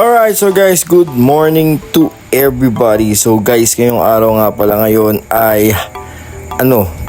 Alright, so guys, good morning to everybody. So guys, ngayong araw nga pala ngayon ay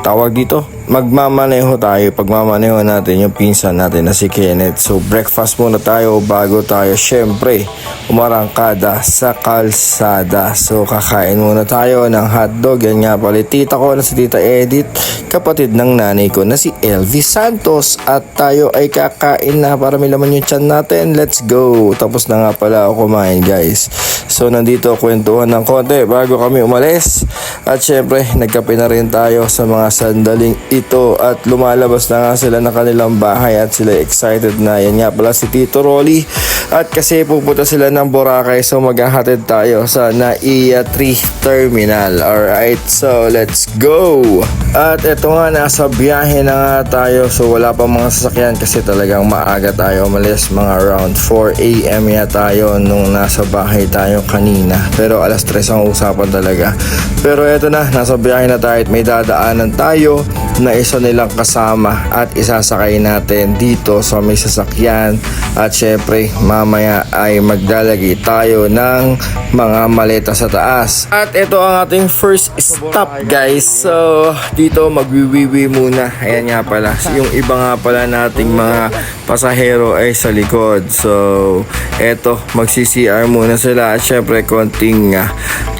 tawag dito? Magmamaneho tayo. Pagmamaneho natin yung pinsan natin na si Kenneth. So breakfast muna tayo bago tayo syempre umarangkada sa kalsada. So kakain muna tayo ng hotdog. Yan nga pala tita ko na si Tita Edith, kapatid ng nanay ko na si Elvis Santos. At tayo ay kakain na para may laman yung tiyan natin. Let's go! Tapos na nga pala ako kumain, guys. So nandito kwentuhan ng konti bago kami umalis. At syempre nagkape na rin tayo sa mga sandaling ito. At lumalabas na nga sila ng kanilang bahay at sila excited na. Yan nga pala si Tito Rolly. At kasi pupunta sila ng Boracay, so maghahatid tayo sa NAIA 3 Terminal. Alright, so let's go! At eto nga, nasa biyahe na nga tayo. So wala pa mga sasakyan kasi talagang maaga tayo umalis. Mga around 4 AM ya tayo nung nasa bahay tayo kanina. Pero alas 3 ang usapan talaga. Pero eto na, nasa biyahe na tayo at may dadaanan tayo na isa nilang kasama at isasakay natin dito sa may sasakyan. At syempre mamaya ay maglalagay tayo ng mga maleta sa taas. At ito ang ating first stop, guys. So dito magwiwiwi muna. Ayan nga pala, yung iba nga pala nating mga pasahero ay sa likod. So eto, magsi-CR muna sila at syempre konting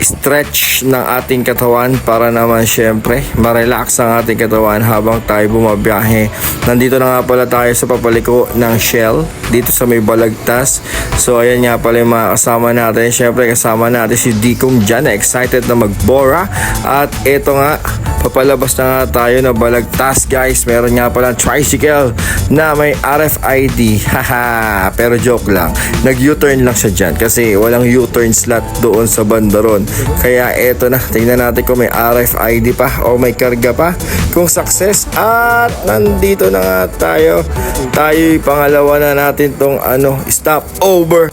stretch ng ating katawan para naman syempre ma-relax ang ating katawan habang tayo bumabiyahe. Nandito na nga pala tayo sa papaliko ng Shell dito sa may Balagtas. So ayan nga pala yung mga kasama natin. Syempre kasama natin si Dikong dyan na excited na magbora. At eto nga, papalabas na nga tayo na Balagtas, guys. Meron nga pala tricycle na may RFID. Haha, pero joke lang. Nag-U-turn lang siya dyan kasi walang U-turn slot doon sa bandaron. Kaya eto na, tingnan natin kung may RFID pa o may karga pa. Kung success, at nandito na nga tayo. Tayo'y pangalawa na natin tong stop over.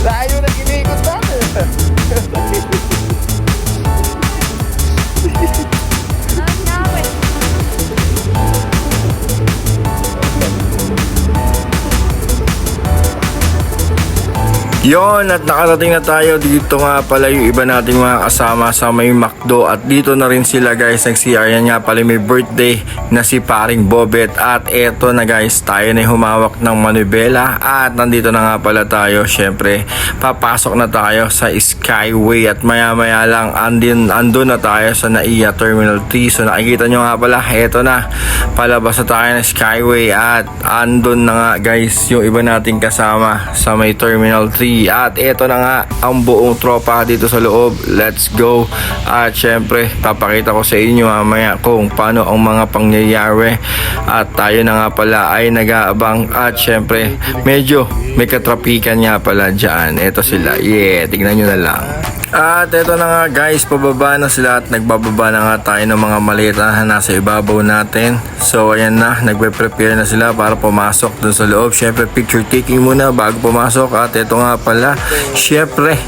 Layo na kinikot natin. Yon, at nakarating na tayo dito nga pala yung iba nating mga kasama sa may McDo. At dito na rin sila, guys, nag-CR. Yan nga pala may birthday na si paring Bobet. At eto na, guys, tayo na humawak ng manibela. At nandito na nga pala tayo. Syempre papasok na tayo sa Skyway. At maya maya lang andun na tayo sa NAIA Terminal 3. So nakikita nyo nga pala, eto na, palabas na tayo ng Skyway. At andun na nga, guys, yung iba nating kasama sa may Terminal 3. At eto na nga ang buong tropa dito sa loob. Let's go. At syempre papakita ko sa inyo mamaya kung paano ang mga pangyayari. At tayo na nga pala ay nag-aabang. At syempre medyo may katrapikan nga pala dyan. Eto sila, tignan nyo na lang. At eto na nga, guys, pababa na sila at nagbababa na nga tayo ng mga maleta na nasa ibabaw natin. So ayan na, nagpe-prepare na sila para pumasok dun sa loob. Syempre picture taking muna bago pumasok. At eto nga pala, syempre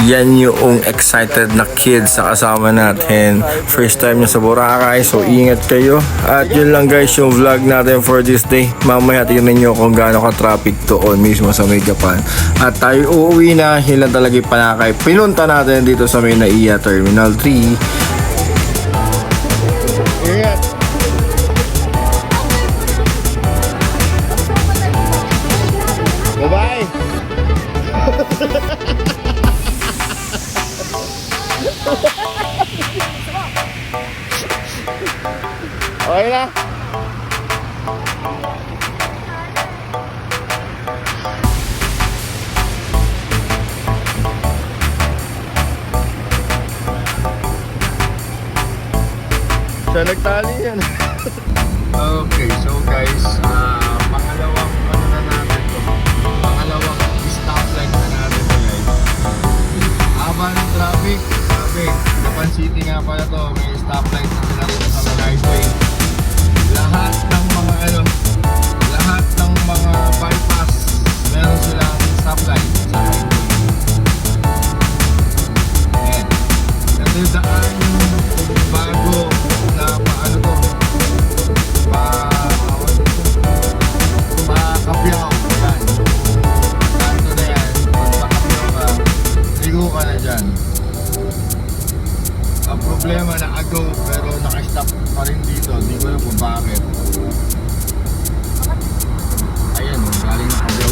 yan yung excited na kids sa kasama natin. First time niya sa Boracay, so ingat kayo. At yun lang, guys, yung vlog natin for this day. Mamaya tingnan nyo kung gaano ka-traffic doon mismo sa may Japan. At tayo uuwi na, yun lang talaga yung panakay pinunta natin dito sa may NAIA Terminal 3. Bye-bye! Okay na. Siya nagtali yan. Okay, so guys, pangalawang na natin to. Pangalawang stoplight na natin to, guys. Haba ng traffic. Japan City nga pala to. May stoplight na sila dito sa highway. Lahat ng mga bypass meron silang stoplight sa highway. stuck pa rin dito. Hindi ko alam kung bakit. Ayan, galing na